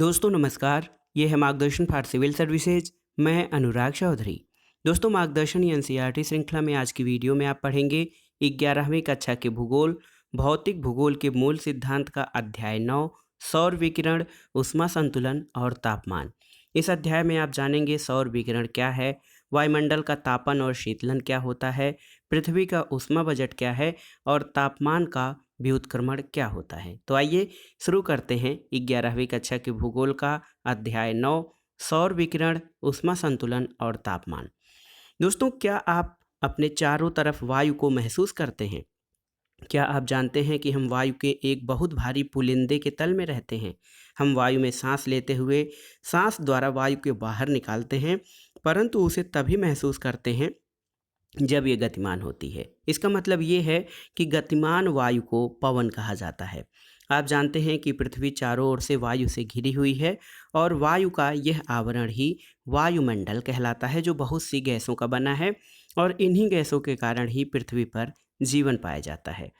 दोस्तों नमस्कार। ये है मार्गदर्शन फॉर सिविल सर्विसेज। मैं अनुराग चौधरी। दोस्तों मार्गदर्शन एनसीईआरटी श्रृंखला में आज की वीडियो में आप पढ़ेंगे 11वीं कक्षा के भूगोल भौतिक भूगोल के मूल सिद्धांत का अध्याय 9 सौर विकिरण, ऊष्मा संतुलन और तापमान। इस अध्याय में आप जानेंगे सौर विकिरण क्या है, वायुमंडल का तापन और शीतलन क्या होता है, पृथ्वी का ऊष्मा बजट क्या है और तापमान का व्युत्क्रमण क्या होता है। तो आइए शुरू करते हैं 11वीं कक्षा के भूगोल का अध्याय 9 सौर विकिरण, ऊष्मा संतुलन और तापमान। दोस्तों क्या आप अपने चारों तरफ वायु को महसूस करते हैं? क्या आप जानते हैं कि हम वायु के एक बहुत भारी पुलिंदे के तल में रहते हैं। हम वायु में सांस लेते हुए सांस द्वारा वायु के बाहर निकालते हैं, परंतु उसे तभी महसूस करते हैं जब ये गतिमान होती है। इसका मतलब ये है कि गतिमान वायु को पवन कहा जाता है। आप जानते हैं कि पृथ्वी चारों ओर से वायु से घिरी हुई है और वायु का यह आवरण ही वायुमंडल कहलाता है, जो बहुत सी गैसों का बना है और इन्हीं गैसों के कारण ही पृथ्वी पर जीवन पाया जाता है।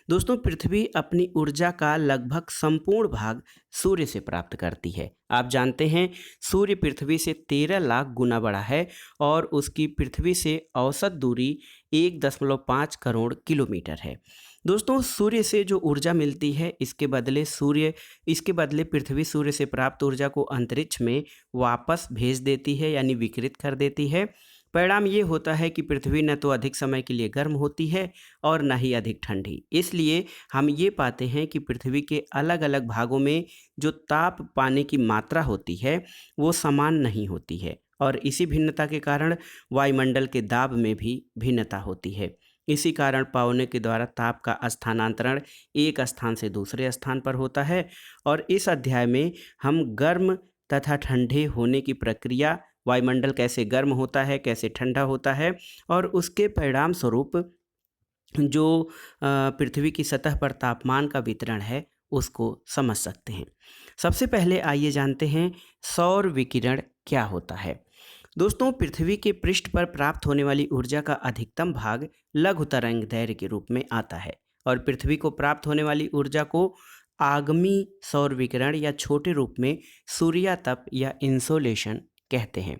दोस्तों पृथ्वी अपनी ऊर्जा का लगभग संपूर्ण भाग सूर्य से प्राप्त करती है। आप जानते हैं सूर्य पृथ्वी से 13 लाख गुना बड़ा है और उसकी पृथ्वी से औसत दूरी 1.5 करोड़ किलोमीटर है। दोस्तों सूर्य से जो ऊर्जा मिलती है इसके बदले पृथ्वी सूर्य से प्राप्त ऊर्जा को अंतरिक्ष में वापस भेज देती है, यानी विकिरित कर देती है। परिणाम ये होता है कि पृथ्वी न तो अधिक समय के लिए गर्म होती है और न ही अधिक ठंडी। इसलिए हम ये पाते हैं कि पृथ्वी के अलग अलग भागों में जो ताप पाने की मात्रा होती है वो समान नहीं होती है और इसी भिन्नता के कारण वायुमंडल के दाब में भी भिन्नता होती है। इसी कारण पवनों के द्वारा ताप का स्थानांतरण एक स्थान से दूसरे स्थान पर होता है और इस अध्याय में हम गर्म तथा ठंडे होने की प्रक्रिया, वायुमंडल कैसे गर्म होता है, कैसे ठंडा होता है और उसके परिणाम स्वरूप जो पृथ्वी की सतह पर तापमान का वितरण है उसको समझ सकते हैं। सबसे पहले आइए जानते हैं सौर विकिरण क्या होता है। दोस्तों पृथ्वी के पृष्ठ पर प्राप्त होने वाली ऊर्जा का अधिकतम भाग लघु तरंग दैर्घ्य के रूप में आता है और पृथ्वी को प्राप्त होने वाली ऊर्जा को आगमी सौर विकिरण या छोटे रूप में सूर्यातप या इंसोलेशन कहते हैं।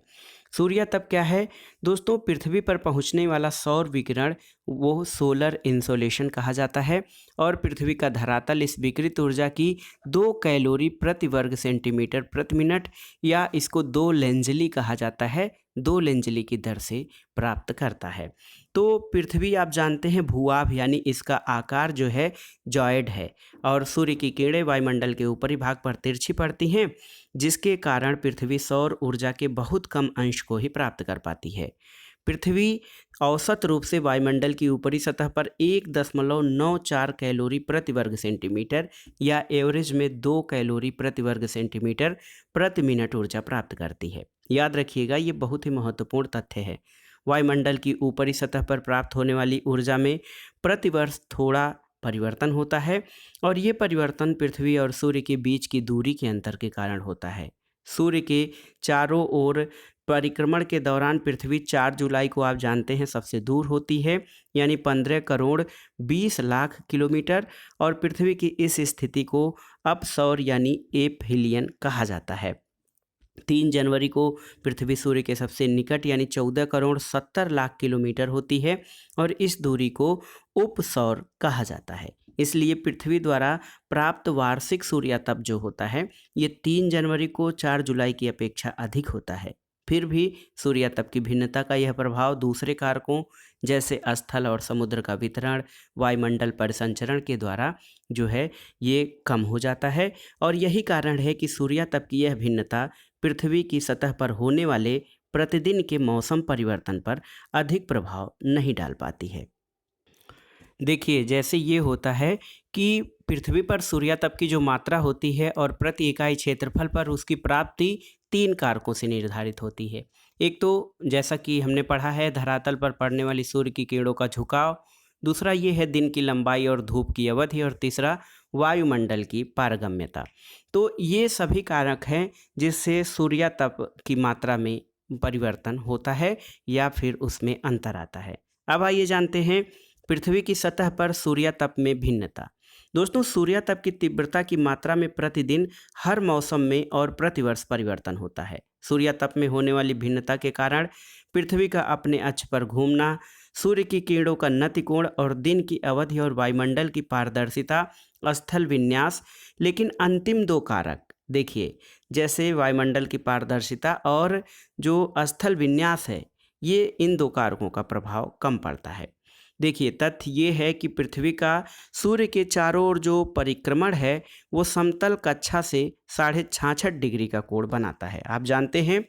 सूर्यातप क्या है? दोस्तों पृथ्वी पर पहुंचने वाला सौर विकिरण वो सोलर इंसोलेशन कहा जाता है और पृथ्वी का धरातल इस विकिरित ऊर्जा की 2 कैलोरी प्रति वर्ग सेंटीमीटर प्रति मिनट या इसको 2 लेंजली कहा जाता है, 2 लेंजली की दर से प्राप्त करता है। तो पृथ्वी आप जानते हैं भूआभ यानी इसका आकार जो है जॉयड है और सूर्य की किरणें वायुमंडल के ऊपरी भाग पर तिरछी पड़ती हैं, जिसके कारण पृथ्वी सौर ऊर्जा के बहुत कम अंश को ही प्राप्त कर पाती है। पृथ्वी औसत रूप से वायुमंडल की ऊपरी सतह पर 1.94 कैलोरी प्रति वर्ग सेंटीमीटर या एवरेज में 2 कैलोरी प्रति वर्ग सेंटीमीटर प्रति मिनट ऊर्जा प्राप्त करती है। याद रखिएगा ये बहुत ही महत्वपूर्ण तथ्य है। वायुमंडल की ऊपरी सतह पर प्राप्त होने वाली ऊर्जा में प्रतिवर्ष थोड़ा परिवर्तन होता है और ये परिवर्तन पृथ्वी और सूर्य के बीच की दूरी के अंतर के कारण होता है। सूर्य के चारों ओर परिक्रमण के दौरान पृथ्वी 4 जुलाई को आप जानते हैं सबसे दूर होती है, यानी 15 करोड़ 20 लाख किलोमीटर और पृथ्वी की इस स्थिति को अपसौर यानी एपहीलियन कहा जाता है। 3 जनवरी को पृथ्वी सूर्य के सबसे निकट यानी 14 करोड़ 70 लाख किलोमीटर होती है और इस दूरी को उपसौर कहा जाता है। इसलिए पृथ्वी द्वारा प्राप्त वार्षिक सूर्यातप जो होता है ये 3 जनवरी को 4 जुलाई की अपेक्षा अधिक होता है। फिर भी सूर्यातप की भिन्नता का यह प्रभाव दूसरे कारकों जैसे स्थल और समुद्र का वितरण, वायुमंडल परिसंचरण के द्वारा जो है ये कम हो जाता है और यही कारण है कि सूर्यातप की यह भिन्नता पृथ्वी की सतह पर होने वाले प्रतिदिन के मौसम परिवर्तन पर अधिक प्रभाव नहीं डाल पाती है। देखिए जैसे ये होता है कि पृथ्वी पर सूर्यातप की जो मात्रा होती है और प्रति इकाई क्षेत्रफल पर उसकी प्राप्ति 3 कारकों से निर्धारित होती है। एक तो जैसा कि हमने पढ़ा है धरातल पर पड़ने वाली सूर्य की किरणों का झुकाव, दूसरा ये है दिन की लंबाई और धूप की अवधि और तीसरा वायुमंडल की पारगम्यता। तो ये सभी कारक हैं जिससे सूर्यातप की मात्रा में परिवर्तन होता है या फिर उसमें अंतर आता है। अब आइए जानते हैं पृथ्वी की सतह पर सूर्यातप में भिन्नता। दोस्तों सूर्यातप की तीव्रता की मात्रा में प्रतिदिन, हर मौसम में और प्रतिवर्ष परिवर्तन होता है। सूर्यातप में होने वाली भिन्नता के कारण पृथ्वी का अपने अक्ष पर घूमना, सूर्य की किरणों का नतिकोण और दिन की अवधि और वायुमंडल की पारदर्शिता, स्थल विन्यास, लेकिन अंतिम दो कारक देखिए, जैसे वायुमंडल की पारदर्शिता और जो स्थल विन्यास है, ये इन दो कारकों का प्रभाव कम पड़ता है। देखिए तथ्य ये है कि पृथ्वी का सूर्य के चारों ओर जो परिक्रमण है वो समतल कक्षा से 66.5 डिग्री का कोण बनाता है। आप जानते हैं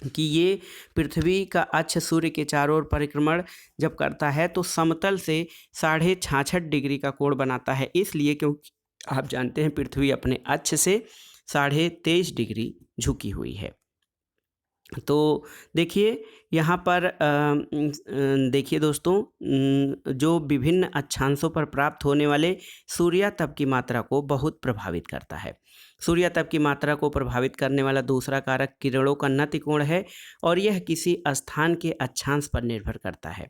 कि ये पृथ्वी का अक्ष सूर्य के चारों ओर परिक्रमण जब करता है तो समतल से 66.5 डिग्री का कोण बनाता है, इसलिए क्योंकि आप जानते हैं पृथ्वी अपने अक्ष से 23.5 डिग्री झुकी हुई है। तो देखिए यहाँ पर देखिए दोस्तों, जो विभिन्न अक्षांशों पर प्राप्त होने वाले सूर्यातप की मात्रा को बहुत प्रभावित करता है। सूर्यातप की मात्रा को प्रभावित करने वाला दूसरा कारक किरणों का नतिकोण है और यह किसी स्थान के अक्षांश पर निर्भर करता है।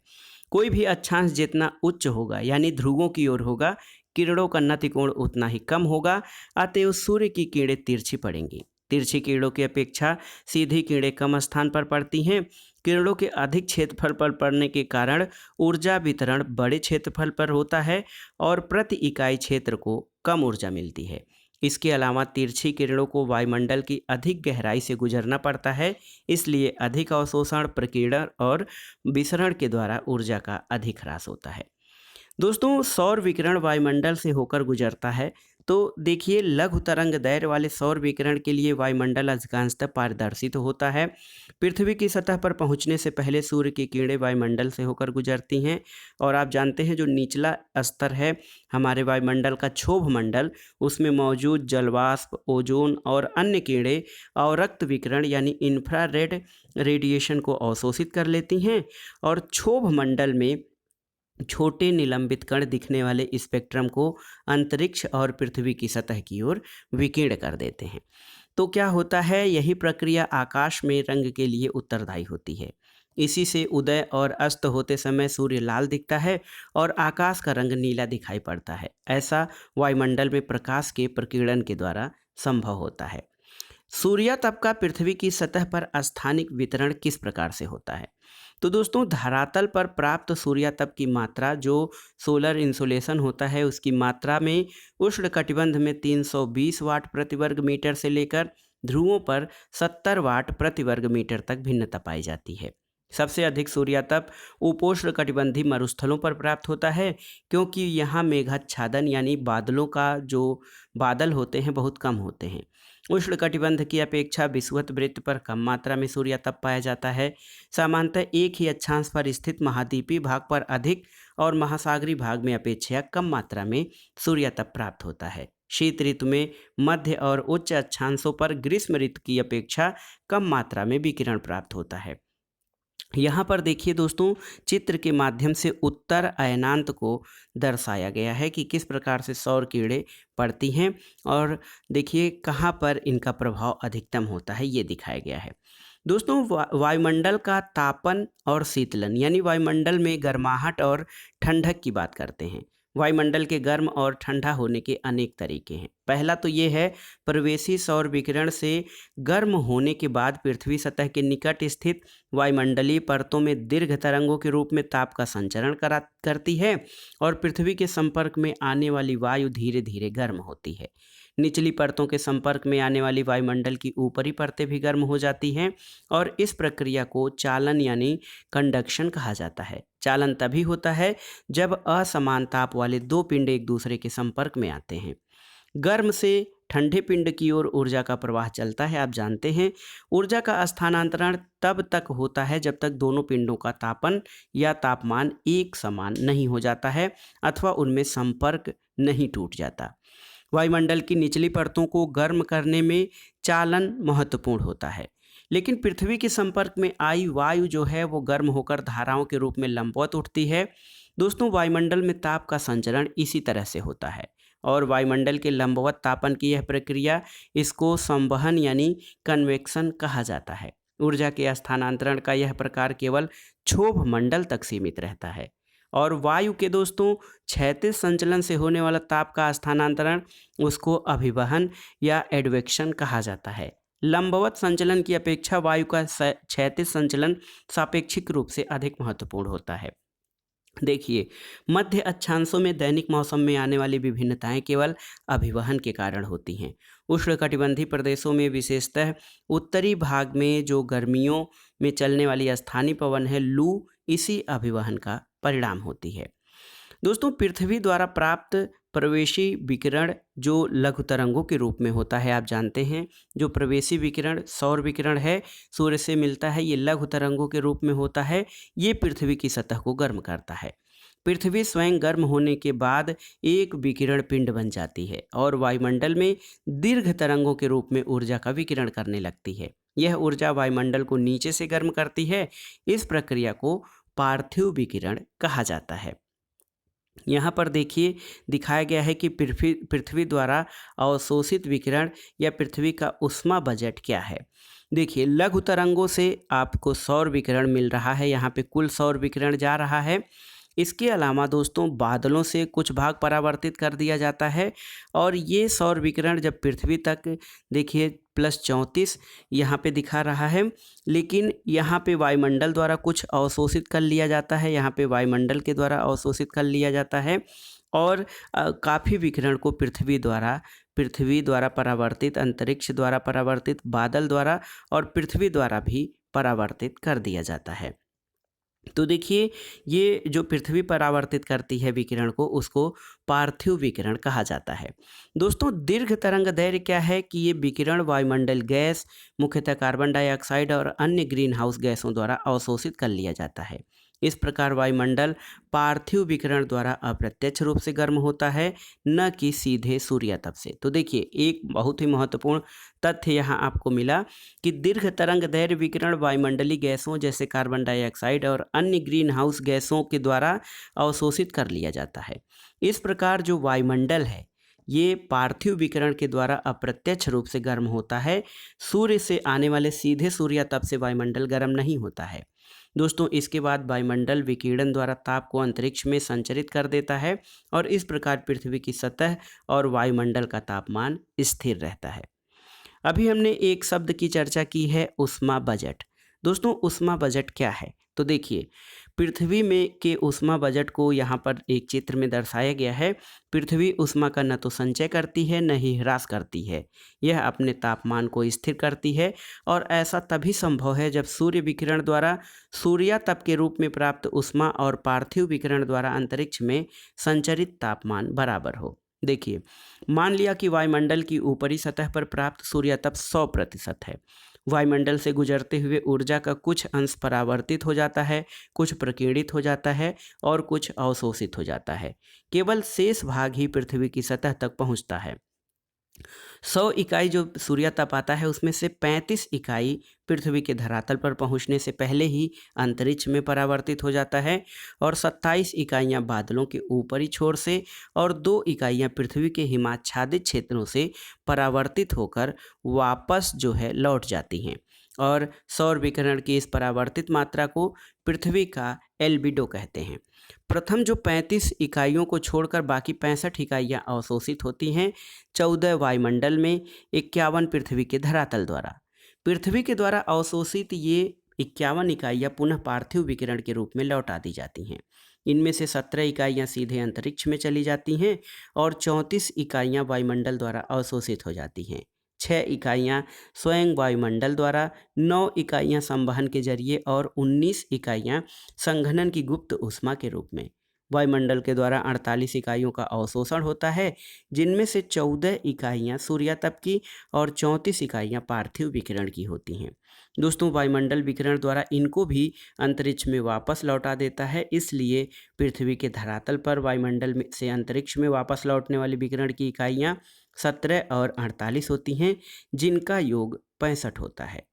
कोई भी अक्षांश जितना उच्च होगा यानी ध्रुवों की ओर होगा, किरणों का नतिकोण उतना ही कम होगा, अतएव सूर्य की किरणें तिरछी पड़ेंगी। तिरछी किरणों की अपेक्षा सीधी किरणें कम स्थान पर पड़ती हैं। किरणों के अधिक क्षेत्रफल पर पड़ने के कारण ऊर्जा वितरण बड़े क्षेत्रफल पर होता है और प्रति इकाई क्षेत्र को कम ऊर्जा मिलती है। इसके अलावा तिरछी किरणों को वायुमंडल की अधिक गहराई से गुजरना पड़ता है, इसलिए अधिक अवशोषण, प्रकीर्णन और विसरण के द्वारा ऊर्जा का अधिक ह्रास होता है। दोस्तों सौर विकिरण वायुमंडल से होकर गुजरता है। तो देखिए लघु तरंग दैर्घ्य वाले सौर विकिरण के लिए वायुमंडल अधिकांशतः पारदर्शी तो होता है। पृथ्वी की सतह पर पहुंचने से पहले सूर्य की किरणें वायुमंडल से होकर गुजरती हैं और आप जानते हैं जो निचला स्तर है हमारे वायुमंडल का, क्षोभ मंडल, उसमें मौजूद जलवाष्प, ओजोन और अन्य किरणें अवरक्त विकिरण यानी इंफ्रारेड रेडिएशन को अवशोषित कर लेती हैं और क्षोभ मंडल में छोटे निलंबित कण दिखने वाले स्पेक्ट्रम को अंतरिक्ष और पृथ्वी की सतह की ओर विकीर्ण कर देते हैं। तो क्या होता है, यही प्रक्रिया आकाश में रंग के लिए उत्तरदायी होती है। इसी से उदय और अस्त होते समय सूर्य लाल दिखता है और आकाश का रंग नीला दिखाई पड़ता है। ऐसा वायुमंडल में प्रकाश के प्रकीर्णन के द्वारा संभव होता है। सूर्यातप का पृथ्वी की सतह पर स्थानिक वितरण किस प्रकार से होता है? तो दोस्तों धरातल पर प्राप्त सूर्यातप की मात्रा, जो सोलर इंसोलेशन होता है, उसकी मात्रा में उष्णकटिबंध में 320 वाट प्रति वर्ग मीटर से लेकर ध्रुवों पर 70 वाट प्रति वर्ग मीटर तक भिन्नता पाई जाती है। सबसे अधिक सूर्यातप उपोष्णकटिबंधीय मरुस्थलों पर प्राप्त होता है, क्योंकि यहाँ मेघाच्छादन यानी बादलों का जो बादल होते हैं बहुत कम होते हैं। उष्णकटिबंध की अपेक्षा विषुवत वृत्त पर कम मात्रा में सूर्यातप पाया जाता है। सामान्यतः एक ही अक्षांश पर स्थित महाद्वीपीय भाग पर अधिक और महासागरीय भाग में अपेक्षा कम मात्रा में सूर्यातप प्राप्त होता है। शीत ऋतु में मध्य और उच्च अक्षांशों पर ग्रीष्म ऋतु की अपेक्षा कम मात्रा में विकिरण प्राप्त होता है। यहाँ पर देखिए दोस्तों, चित्र के माध्यम से उत्तर अयनांत को दर्शाया गया है कि किस प्रकार से सौर किरणें पड़ती हैं और देखिए कहाँ पर इनका प्रभाव अधिकतम होता है, ये दिखाया गया है। दोस्तों वायुमंडल का तापन और शीतलन यानी वायुमंडल में गर्माहट और ठंडक की बात करते हैं। वायुमंडल के गर्म और ठंडा होने के अनेक तरीके हैं। पहला तो ये है, प्रवेशी सौर विकिरण से गर्म होने के बाद पृथ्वी सतह के निकट स्थित वायुमंडलीय परतों में दीर्घ तरंगों के रूप में ताप का संचरण करती है और पृथ्वी के संपर्क में आने वाली वायु धीरे धीरे गर्म होती है। निचली परतों के संपर्क में आने वाली वायुमंडल की ऊपरी परतें भी गर्म हो जाती हैं और इस प्रक्रिया को चालन यानी कंडक्शन कहा जाता है। चालन तभी होता है जब असमान ताप वाले दो पिंड एक दूसरे के संपर्क में आते हैं। गर्म से ठंडे पिंड की ओर ऊर्जा का प्रवाह चलता है। आप जानते हैं ऊर्जा का स्थानांतरण तब तक होता है जब तक दोनों पिंडों का तापन या तापमान एक समान नहीं हो जाता है अथवा उनमें संपर्क नहीं टूट जाता। वायुमंडल की निचली परतों को गर्म करने में चालन महत्वपूर्ण होता है, लेकिन पृथ्वी के संपर्क में आई वायु जो है वो गर्म होकर धाराओं के रूप में लंबवत उठती है। दोस्तों वायुमंडल में ताप का संचरण इसी तरह से होता है और वायुमंडल के लंबवत तापन की यह प्रक्रिया, इसको संवहन यानी कन्वेक्शन कहा जाता है। ऊर्जा के स्थानांतरण का यह प्रकार केवल क्षोभ मंडल तक सीमित रहता है और वायु के दोस्तों क्षैतिज संचलन से होने वाला ताप का स्थानांतरण उसको अभिवहन या एडवेक्शन कहा जाता है। लंबवत संचलन की अपेक्षा वायु का क्षैतिज संचलन सापेक्षिक रूप से अधिक महत्वपूर्ण होता है। देखिए, मध्य अक्षांशों में दैनिक मौसम में आने वाली विभिन्नताएं केवल अभिवहन के कारण होती हैं। उष्णकटिबंधीय प्रदेशों में विशेषतः उत्तरी भाग में जो गर्मियों में चलने वाली स्थानीय पवन है लू, इसी अभिवहन का परिणाम होती है। दोस्तों, पृथ्वी द्वारा प्राप्त प्रवेशी विकिरण जो लघु तरंगों के रूप में होता है, आप जानते हैं जो प्रवेशी विकिरण सौर विकिरण है सूर्य से मिलता है, ये लघु तरंगों के रूप में होता है। ये पृथ्वी की सतह को गर्म करता है। पृथ्वी स्वयं गर्म होने के बाद एक विकिरण पिंड बन जाती है और वायुमंडल में दीर्घ तरंगों के रूप में ऊर्जा का विकिरण करने लगती है। यह ऊर्जा वायुमंडल को नीचे से गर्म करती है। इस प्रक्रिया को पार्थिव विकिरण कहा जाता है। यहाँ पर देखिए दिखाया गया है कि पृथ्वी द्वारा अवशोषित विकिरण या पृथ्वी का ऊष्मा बजट क्या है। देखिए, लघु तरंगों से आपको सौर विकिरण मिल रहा है, यहाँ पे कुल सौर विकिरण जा रहा है। इसके अलावा दोस्तों बादलों से कुछ भाग परावर्तित कर दिया जाता है और ये सौर विकिरण जब पृथ्वी तक देखिए +34 यहाँ पे दिखा रहा है, लेकिन यहाँ पे वायुमंडल द्वारा कुछ अवशोषित कर लिया जाता है, यहाँ पे वायुमंडल के द्वारा अवशोषित कर लिया जाता है और काफ़ी विकिरण को पृथ्वी द्वारा परावर्तित, अंतरिक्ष द्वारा परावर्तित, बादल द्वारा और पृथ्वी द्वारा भी परावर्तित कर दिया जाता है। तो देखिए, ये जो पृथ्वी परावर्तित करती है विकिरण को, उसको पार्थिव विकिरण कहा जाता है। दोस्तों, दीर्घ तरंग दैर्घ्य क्या है कि ये विकिरण वायुमंडल गैस, मुख्यतः कार्बन डाइऑक्साइड और अन्य ग्रीन हाउस गैसों द्वारा अवशोषित कर लिया जाता है। इस प्रकार वायुमंडल पार्थिव विकिरण द्वारा अप्रत्यक्ष रूप से गर्म होता है, न कि सीधे सूर्यताप से। तो देखिए, एक बहुत ही महत्वपूर्ण तथ्य यहाँ आपको मिला कि दीर्घ तरंग दैर्घ्य विकिरण वायुमंडलीय गैसों जैसे कार्बन डाइऑक्साइड और अन्य ग्रीन हाउस गैसों के द्वारा अवशोषित कर लिया जाता है। इस प्रकार जो वायुमंडल है ये पार्थिव विकिरण के द्वारा अप्रत्यक्ष रूप से गर्म होता है। सूर्य से आने वाले सीधे सूर्यताप से वायुमंडल गर्म नहीं होता है। दोस्तों, इसके बाद वायुमंडल विकिरण द्वारा ताप को अंतरिक्ष में संचरित कर देता है और इस प्रकार पृथ्वी की सतह और वायुमंडल का तापमान स्थिर रहता है। अभी हमने एक शब्द की चर्चा की है, ऊष्मा बजट। दोस्तों, ऊष्मा बजट क्या है? तो देखिए, पृथ्वी में के ऊष्मा बजट को यहाँ पर एक चित्र में दर्शाया गया है। पृथ्वी ऊष्मा का न तो संचय करती है न ही ह्रास करती है। यह अपने तापमान को स्थिर करती है और ऐसा तभी संभव है जब सूर्य विकिरण द्वारा सूर्यातप के रूप में प्राप्त ऊष्मा और पार्थिव विकिरण द्वारा अंतरिक्ष में संचरित तापमान बराबर हो। देखिए, मान लिया कि वायुमंडल की ऊपरी सतह पर प्राप्त सूर्यतप 100% है। वायुमंडल से गुजरते हुए ऊर्जा का कुछ अंश परावर्तित हो जाता है, कुछ प्रकीर्णित हो जाता है और कुछ अवशोषित हो जाता है। केवल शेष भाग ही पृथ्वी की सतह तक पहुंचता है। 100 इकाई जो सूर्यताप आता है उसमें से 35 इकाई पृथ्वी के धरातल पर पहुंचने से पहले ही अंतरिक्ष में परावर्तित हो जाता है और 27 इकाइयां बादलों के ऊपरी छोर से और 2 इकाइयां पृथ्वी के हिमाच्छादित क्षेत्रों से परावर्तित होकर वापस जो है लौट जाती हैं और सौर विकिरण की इस परावर्तित मात्रा को पृथ्वी का एल्बिडो कहते हैं। प्रथम जो 35 इकाइयों को छोड़कर बाकी 65 इकाइयाँ अवशोषित होती हैं, 14 वायुमंडल में, 51 पृथ्वी के धरातल द्वारा। पृथ्वी के द्वारा अवशोषित ये 51 इकाइयाँ पुनः पार्थिव विकिरण के रूप में लौटा दी जाती हैं। इनमें से 17 इकाइयाँ सीधे अंतरिक्ष में चली जाती हैं और 34 इकाइयाँ वायुमंडल द्वारा अवशोषित हो जाती हैं। 6 इकाइयाँ स्वयं वायुमंडल द्वारा, 9 इकाइयाँ संवहन के जरिए और 19 इकाइयाँ संघनन की गुप्त ऊष्मा के रूप में। वायुमंडल के द्वारा 48 इकाइयों का अवशोषण होता है, जिनमें से 14 इकाइयाँ सूर्यातप की और 34 इकाइयाँ पार्थिव विकिरण की होती हैं। दोस्तों, वायुमंडल विकिरण द्वारा इनको भी अंतरिक्ष में वापस लौटा देता है। इसलिए पृथ्वी के धरातल पर वायुमंडल में से अंतरिक्ष में वापस लौटने वाली विकिरण की इकाइयाँ 17 और 48 होती हैं, जिनका योग 65 होता है।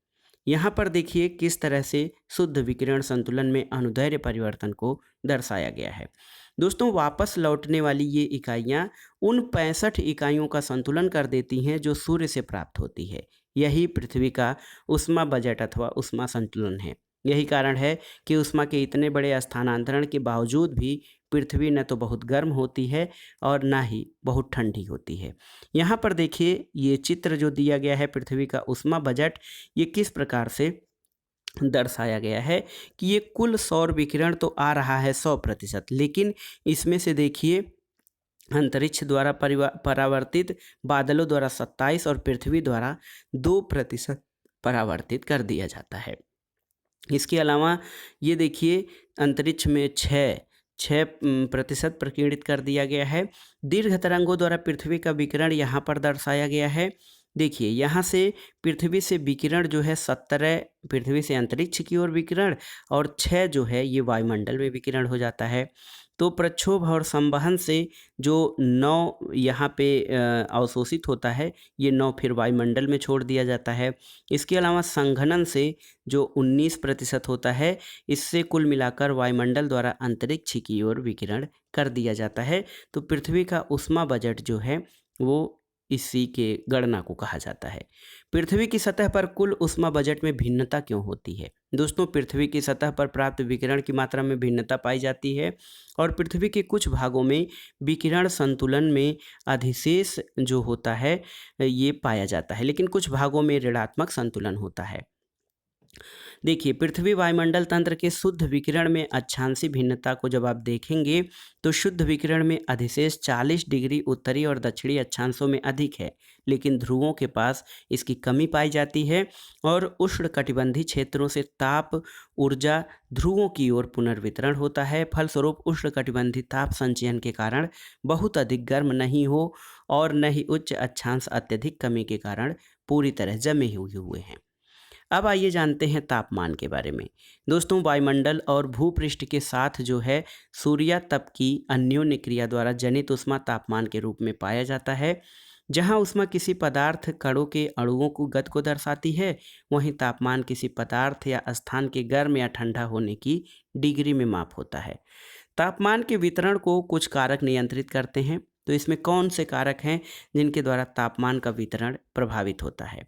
यहाँ पर देखिए किस तरह से शुद्ध विकिरण संतुलन में अनुदैर्ध्य परिवर्तन को दर्शाया गया है। दोस्तों, वापस लौटने वाली ये इकाइयाँ उन 65 इकाइयों का संतुलन कर देती हैं जो सूर्य से प्राप्त होती है। यही पृथ्वी का ऊष्मा बजट अथवा ऊष्मा संतुलन है। यही कारण है कि उष्मा के इतने बड़े स्थानांतरण के बावजूद भी पृथ्वी न तो बहुत गर्म होती है और ना ही बहुत ठंडी होती है। यहाँ पर देखिए ये चित्र जो दिया गया है पृथ्वी का उष्मा बजट, ये किस प्रकार से दर्शाया गया है कि ये कुल सौर विकिरण तो आ रहा है 100%, लेकिन इसमें से देखिए अंतरिक्ष द्वारा परावर्तित बादलों द्वारा 27 और पृथ्वी द्वारा 2% परावर्तित कर दिया जाता है। इसके अलावा ये देखिए अंतरिक्ष में 6% प्रकीर्णित कर दिया गया है। दीर्घ तरंगों द्वारा पृथ्वी का विकिरण यहाँ पर दर्शाया गया है। देखिए यहाँ से पृथ्वी से विकिरण जो है 17 पृथ्वी से अंतरिक्ष की ओर विकिरण और 6 जो है ये वायुमंडल में विकिरण हो जाता है। तो प्रक्षोभ और संवहन से जो 9 यहाँ पे अवशोषित होता है, ये 9 फिर वायुमंडल में छोड़ दिया जाता है। इसके अलावा संघनन से जो 19% होता है, इससे कुल मिलाकर वायुमंडल द्वारा अंतरिक्ष की ओर विकिरण कर दिया जाता है। तो पृथ्वी का ऊष्मा बजट जो है वो इसी के गणना को कहा जाता है। पृथ्वी की सतह पर कुल ऊष्मा बजट में भिन्नता क्यों होती है? दोस्तों, पृथ्वी की सतह पर प्राप्त विकिरण की मात्रा में भिन्नता पाई जाती है और पृथ्वी के कुछ भागों में विकिरण संतुलन में अधिशेष जो होता है ये पाया जाता है, लेकिन कुछ भागों में ऋणात्मक संतुलन होता है। देखिए पृथ्वी वायुमंडल तंत्र के शुद्ध विकिरण में अक्षांशीय भिन्नता को जब आप देखेंगे तो शुद्ध विकिरण में अधिशेष 40 डिग्री उत्तरी और दक्षिणी अक्षांशों में अधिक है, लेकिन ध्रुवों के पास इसकी कमी पाई जाती है और उष्णकटिबंधीय क्षेत्रों से ताप ऊर्जा ध्रुवों की ओर पुनर्वितरण होता है। फलस्वरूप उष्णकटिबंधीय ताप संचयन के कारण बहुत अधिक गर्म नहीं हो और न ही उच्च अक्षांश अत्यधिक कमी के कारण पूरी तरह जमे हुए हैं। अब आइए जानते हैं तापमान के बारे में। दोस्तों, वायुमंडल और भूपृष्ठ के साथ जो है सूर्यातप की अन्योन्य क्रिया द्वारा जनित ऊष्मा तापमान के रूप में पाया जाता है। जहां ऊष्मा किसी पदार्थ कणों के अणुओं को गति को दर्शाती है, वहीं तापमान किसी पदार्थ या स्थान के गर्म या ठंडा होने की डिग्री में माप होता है। तापमान के वितरण को कुछ कारक नियंत्रित करते हैं। तो इसमें कौन से कारक हैं जिनके द्वारा तापमान का वितरण प्रभावित होता है?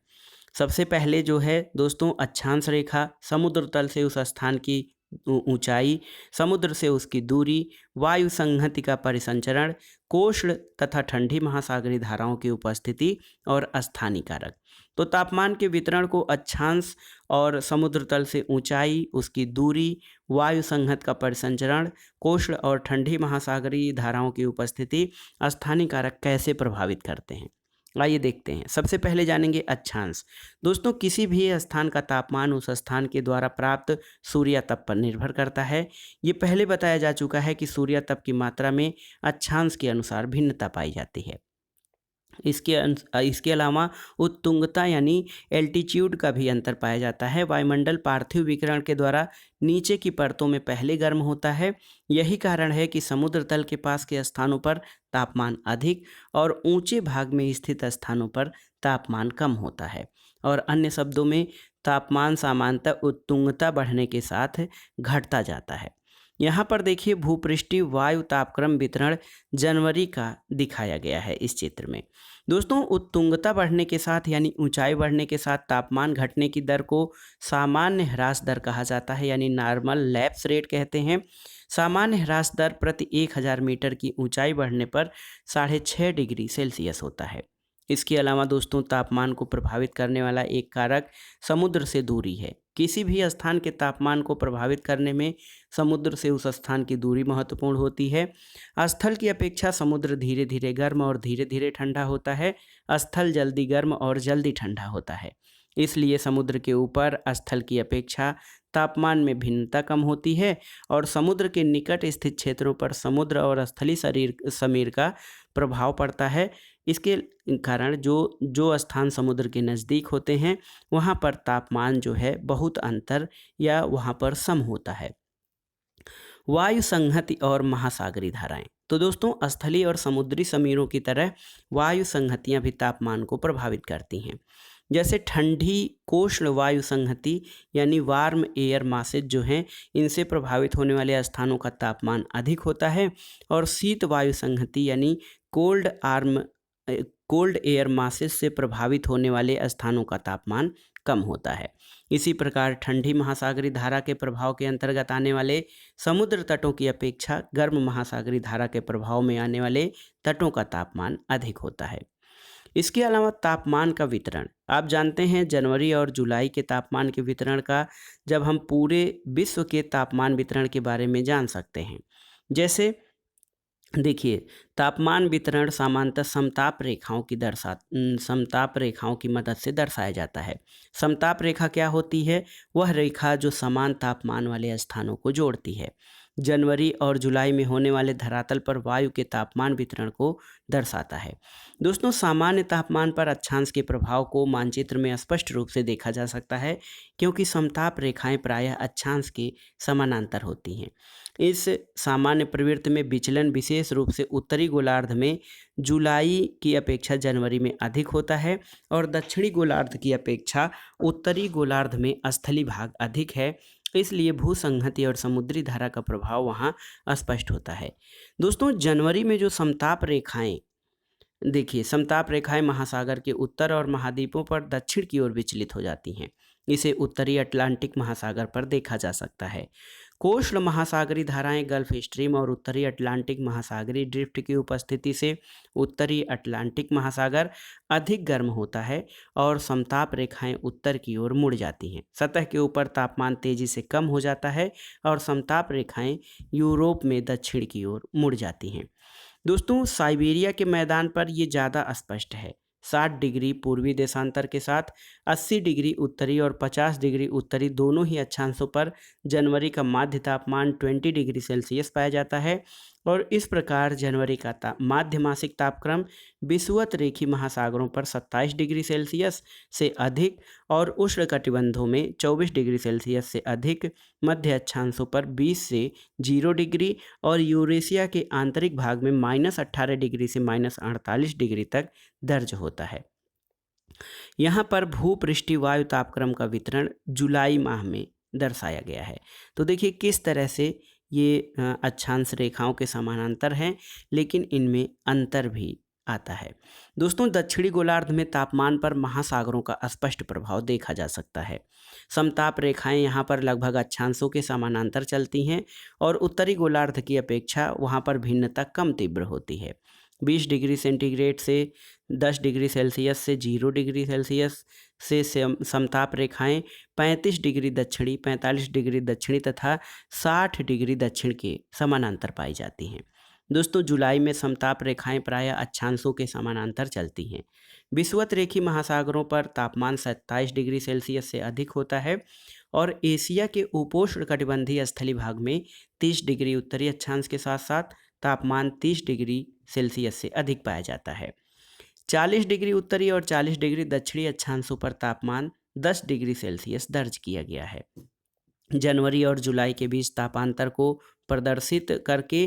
सबसे पहले जो है दोस्तों अक्षांश रेखा, समुद्र तल से उस स्थान की ऊंचाई, समुद्र से उसकी दूरी, वायु संहति का परिसंचरण, कोष्ण तथा ठंडी महासागरीय धाराओं की उपस्थिति और स्थानीय कारक। तो तापमान के वितरण को अक्षांश और समुद्र तल से ऊंचाई, उसकी दूरी, वायु संहत का परिसंचरण, कोष्ण और ठंडी महासागरीय धाराओं की उपस्थिति, स्थानीय कारक कैसे प्रभावित करते हैं, आइए देखते हैं। सबसे पहले जानेंगे अक्षांश। दोस्तों, किसी भी स्थान का तापमान उस स्थान के द्वारा प्राप्त सूर्यातप पर निर्भर करता है। ये पहले बताया जा चुका है कि सूर्यातप की मात्रा में अक्षांश के अनुसार भिन्नता पाई जाती है। इसके अलावा उत्तुंगता यानी एल्टीट्यूड का भी अंतर पाया जाता है। वायुमंडल पार्थिव विकिरण के द्वारा नीचे की परतों में पहले गर्म होता है। यही कारण है कि समुद्र तल के पास के स्थानों पर तापमान अधिक और ऊंचे भाग में स्थित स्थानों पर तापमान कम होता है। और अन्य शब्दों में तापमान सामान्यतः उत्तुंगता बढ़ने के साथ घटता जाता है। यहाँ पर देखिए भूपृष्ठीय वायु तापक्रम वितरण जनवरी का दिखाया गया है इस चित्र में। दोस्तों, उत्तुंगता बढ़ने के साथ यानी ऊंचाई बढ़ने के साथ तापमान घटने की दर को सामान्य ह्रास दर कहा जाता है, यानी नॉर्मल लैप्स रेट कहते हैं। सामान्य ह्रास दर प्रति 1000 मीटर की ऊंचाई बढ़ने पर 6.5 डिग्री सेल्सियस होता है। इसके अलावा दोस्तों, तापमान को प्रभावित करने वाला एक कारक समुद्र से दूरी है। किसी भी स्थान के तापमान को प्रभावित करने में समुद्र से उस स्थान की दूरी महत्वपूर्ण होती है। स्थल की अपेक्षा समुद्र धीरे धीरे गर्म और धीरे धीरे ठंडा होता है। स्थल जल्दी गर्म और जल्दी ठंडा होता है। इसलिए समुद्र के ऊपर स्थल की अपेक्षा तापमान में भिन्नता कम होती है और समुद्र के निकट स्थित क्षेत्रों पर समुद्र और स्थलीय समीर का प्रभाव पड़ता है। इसके कारण जो स्थान समुद्र के नज़दीक होते हैं वहाँ पर तापमान जो है बहुत अंतर या वहाँ पर सम होता है। वायु संहति और महासागरीय धाराएं। तो दोस्तों, स्थलीय और समुद्री समीरों की तरह वायु संहतियाँ भी तापमान को प्रभावित करती हैं। जैसे ठंडी कोष्ण वायु संहति यानी वार्म एयर मासेज जो हैं, इनसे प्रभावित होने वाले स्थानों का तापमान अधिक होता है और शीत वायु संहति यानी कोल्ड एयर मासेस से प्रभावित होने वाले स्थानों का तापमान कम होता है। इसी प्रकार ठंडी महासागरीय धारा के प्रभाव के अंतर्गत आने वाले समुद्र तटों की अपेक्षा गर्म महासागरीय धारा के प्रभाव में आने वाले तटों का तापमान अधिक होता है। इसके अलावा तापमान का वितरण, आप जानते हैं जनवरी और जुलाई के तापमान के वितरण का जब हम पूरे विश्व के तापमान वितरण के बारे में जान सकते हैं। जैसे देखिए, तापमान वितरण सामान्यतः समताप रेखाओं की मदद से दर्शाया जाता है। समताप रेखा क्या होती है? वह रेखा जो समान तापमान वाले स्थानों को जोड़ती है। जनवरी और जुलाई में होने वाले धरातल पर वायु के तापमान वितरण को दर्शाता है। दोस्तों, सामान्य तापमान पर अक्षांश के प्रभाव को मानचित्र में स्पष्ट रूप से देखा जा सकता है, क्योंकि समताप रेखाएं प्रायः अक्षांश के समानांतर होती हैं। इस सामान्य प्रवृत्ति में विचलन विशेष रूप से उत्तरी गोलार्ध में जुलाई की अपेक्षा जनवरी में अधिक होता है और दक्षिणी गोलार्ध की अपेक्षा उत्तरी गोलार्ध में स्थली भाग अधिक है। इसलिए भूसंहति और समुद्री धारा का प्रभाव वहाँ स्पष्ट होता है। दोस्तों, जनवरी में जो समताप रेखाएं, देखिए, समताप रेखाएं महासागर के उत्तर और महाद्वीपों पर दक्षिण की ओर विचलित हो जाती हैं। इसे उत्तरी अटलांटिक महासागर पर देखा जा सकता है। कोस्ट महासागरीय धाराएं गल्फ स्ट्रीम और उत्तरी अटलांटिक महासागरीय ड्रिफ्ट की उपस्थिति से उत्तरी अटलांटिक महासागर अधिक गर्म होता है और समताप रेखाएं उत्तर की ओर मुड़ जाती हैं। सतह के ऊपर तापमान तेजी से कम हो जाता है और समताप रेखाएं यूरोप में दक्षिण की ओर मुड़ जाती हैं। दोस्तों, साइबेरिया के मैदान पर ये ज़्यादा स्पष्ट है। 60 डिग्री पूर्वी देशांतर के साथ 80 डिग्री उत्तरी और 50 डिग्री उत्तरी दोनों ही अक्षांशों पर जनवरी का माध्य तापमान 20 डिग्री सेल्सियस पाया जाता है और इस प्रकार जनवरी का माध्य मासिक तापक्रम विषुवत रेखीय महासागरों पर 27 डिग्री सेल्सियस से अधिक और उष्णकटिबंधों में 24 डिग्री सेल्सियस से अधिक, मध्य अक्षांशों पर 20 से 0 डिग्री और यूरेशिया के आंतरिक भाग में -18 डिग्री से -48 डिग्री तक दर्ज होता है। यहाँ पर भूपृष्ठीय वायु तापक्रम का वितरण जुलाई माह में दर्शाया गया है। तो देखिए किस तरह से ये अक्षांश रेखाओं के समानांतर हैं, लेकिन इनमें अंतर भी आता है। दोस्तों, दक्षिणी गोलार्ध में तापमान पर महासागरों का स्पष्ट प्रभाव देखा जा सकता है। समताप रेखाएं यहाँ पर लगभग अक्षांशों के समानांतर चलती हैं और उत्तरी गोलार्ध की अपेक्षा वहाँ पर भिन्नता कम तीव्र होती है। 20 डिग्री सेंटीग्रेड से 10 डिग्री सेल्सियस से 0 डिग्री सेल्सियस से समताप रेखाएं 35 डिग्री दक्षिणी, 45 डिग्री दक्षिणी तथा 60 डिग्री दक्षिण के समानांतर पाई जाती हैं। दोस्तों, जुलाई में समताप रेखाएं प्रायः अक्षांशों के समानांतर चलती हैं। विषुवत रेखीय महासागरों पर तापमान 27 डिग्री सेल्सियस से अधिक होता है और एशिया के उपोष्ण कटिबंधीय स्थली भाग में 30 डिग्री उत्तरी अक्षांश के साथ साथ तापमान 30 डिग्री सेल्सियस से अधिक पाया जाता है। 40 डिग्री उत्तरी और 40 डिग्री दक्षिणी अक्षांशों पर तापमान 10 डिग्री सेल्सियस दर्ज किया गया है। जनवरी और जुलाई के बीच तापांतर को प्रदर्शित करके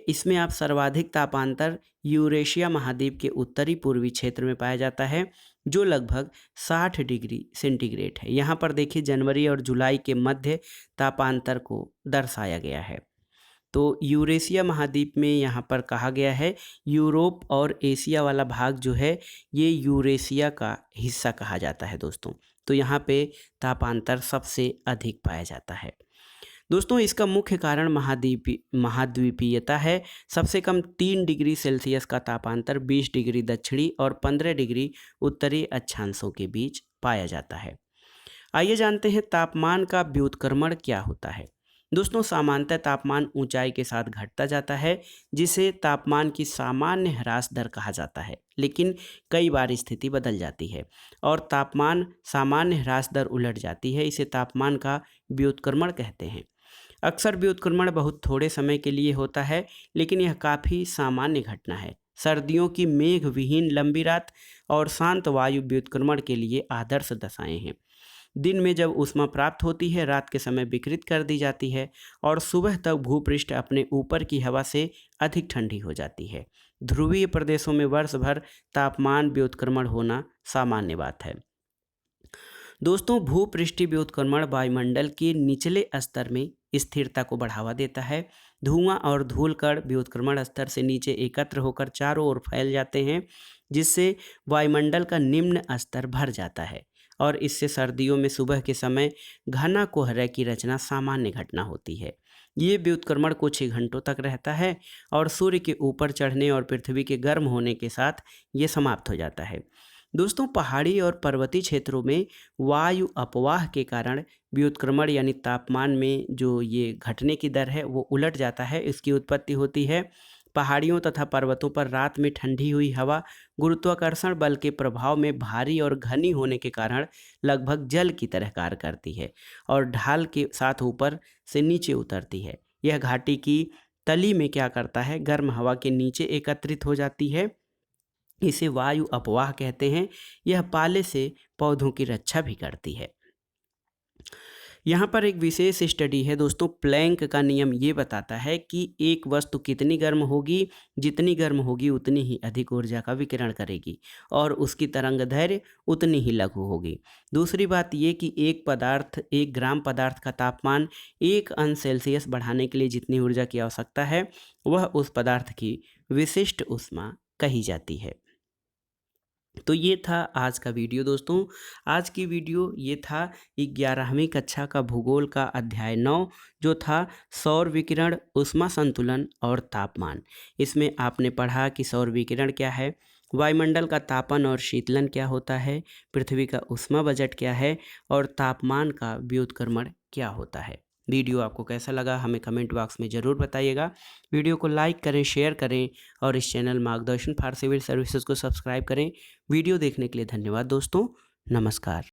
इसमें आप सर्वाधिक तापांतर यूरेशिया महाद्वीप के उत्तरी पूर्वी क्षेत्र में पाया जाता है, जो लगभग 60 डिग्री सेंटीग्रेड है। यहाँ पर देखिए जनवरी और जुलाई के मध्य तापांतर को दर्शाया गया है। तो यूरेशिया महाद्वीप में यहाँ पर कहा गया है, यूरोप और एशिया वाला भाग जो है ये यूरेशिया का हिस्सा कहा जाता है दोस्तों। तो यहाँ पे तापांतर सबसे अधिक पाया जाता है। दोस्तों, इसका मुख्य कारण महाद्वीपीयता है। सबसे कम 3 डिग्री सेल्सियस का तापांतर 20 डिग्री दक्षिणी और 15 डिग्री उत्तरी अक्षांशों के बीच पाया जाता है। आइए जानते हैं तापमान का व्युत्क्रमण क्या होता है। दोस्तों, सामान्यतः तापमान ऊंचाई के साथ घटता जाता है, जिसे तापमान की सामान्य ह्रास दर कहा जाता है, लेकिन कई बार स्थिति बदल जाती है और तापमान सामान्य ह्रास दर उलट जाती है। इसे तापमान का व्युत्क्रमण कहते हैं। अक्सर व्युत्क्रमण बहुत थोड़े समय के लिए होता है, लेकिन यह काफ़ी सामान्य घटना है। सर्दियों की मेघ विहीन लंबी रात और शांत वायु व्युत्क्रमण के लिए आदर्श दशाएं हैं। दिन में जब ऊष्मा प्राप्त होती है, रात के समय विकृत कर दी जाती है और सुबह तक भूपृष्ठ अपने ऊपर की हवा से अधिक ठंडी हो जाती है। ध्रुवीय प्रदेशों में वर्ष भर तापमान व्युत्क्रमण होना सामान्य बात है। दोस्तों, भूपृष्ठीय व्युत्क्रमण वायुमंडल के निचले स्तर में स्थिरता को बढ़ावा देता है, धुआं और धूल कण व्युत्क्रमण स्तर से नीचे एकत्र होकर चारों ओर फैल जाते हैं, जिससे वायुमंडल का निम्न स्तर भर जाता है और इससे सर्दियों में सुबह के समय घना कोहरे की रचना सामान्य घटना होती है। ये व्युत्क्रमण कुछ ही घंटों तक रहता है और सूर्य के ऊपर चढ़ने और पृथ्वी के गर्म होने के साथ ये समाप्त हो जाता है। दोस्तों, पहाड़ी और पर्वतीय क्षेत्रों में वायु अपवाह के कारण व्युत्क्रमण यानी तापमान में जो ये घटने की दर है वो उलट जाता है। इसकी उत्पत्ति होती है पहाड़ियों तथा पर्वतों पर रात में ठंडी हुई हवा गुरुत्वाकर्षण बल के प्रभाव में भारी और घनी होने के कारण लगभग जल की तरह कार्य करती है और ढाल के साथ ऊपर से नीचे उतरती है। यह घाटी की तली में क्या करता है, गर्म हवा के नीचे एकत्रित हो जाती है। इसे वायु अपवाह कहते हैं। यह पाले से पौधों की रक्षा भी करती है। यहाँ पर एक विशेष स्टडी है दोस्तों, प्लैंक का नियम ये बताता है कि एक वस्तु कितनी गर्म होगी, जितनी गर्म होगी उतनी ही अधिक ऊर्जा का विकिरण करेगी और उसकी तरंग दैर्घ्य उतनी ही लघु होगी। दूसरी बात ये कि एक ग्राम पदार्थ का तापमान 1 अंश सेल्सियस बढ़ाने के लिए जितनी ऊर्जा की आवश्यकता है वह उस पदार्थ की विशिष्ट ऊष्मा कही जाती है। तो ये था आज का वीडियो दोस्तों। आज की वीडियो ये था 11वीं कक्षा का भूगोल का अध्याय 9 जो था सौर विकिरण, ऊष्मा संतुलन और तापमान। इसमें आपने पढ़ा कि सौर विकिरण क्या है, वायुमंडल का तापन और शीतलन क्या होता है, पृथ्वी का ऊष्मा बजट क्या है और तापमान का व्युत्क्रमण क्या होता है। वीडियो आपको कैसा लगा हमें कमेंट बॉक्स में ज़रूर बताइएगा। वीडियो को लाइक करें, शेयर करें और इस चैनल मार्गदर्शन फॉर सिविल सर्विसेज को सब्सक्राइब करें। वीडियो देखने के लिए धन्यवाद दोस्तों। नमस्कार।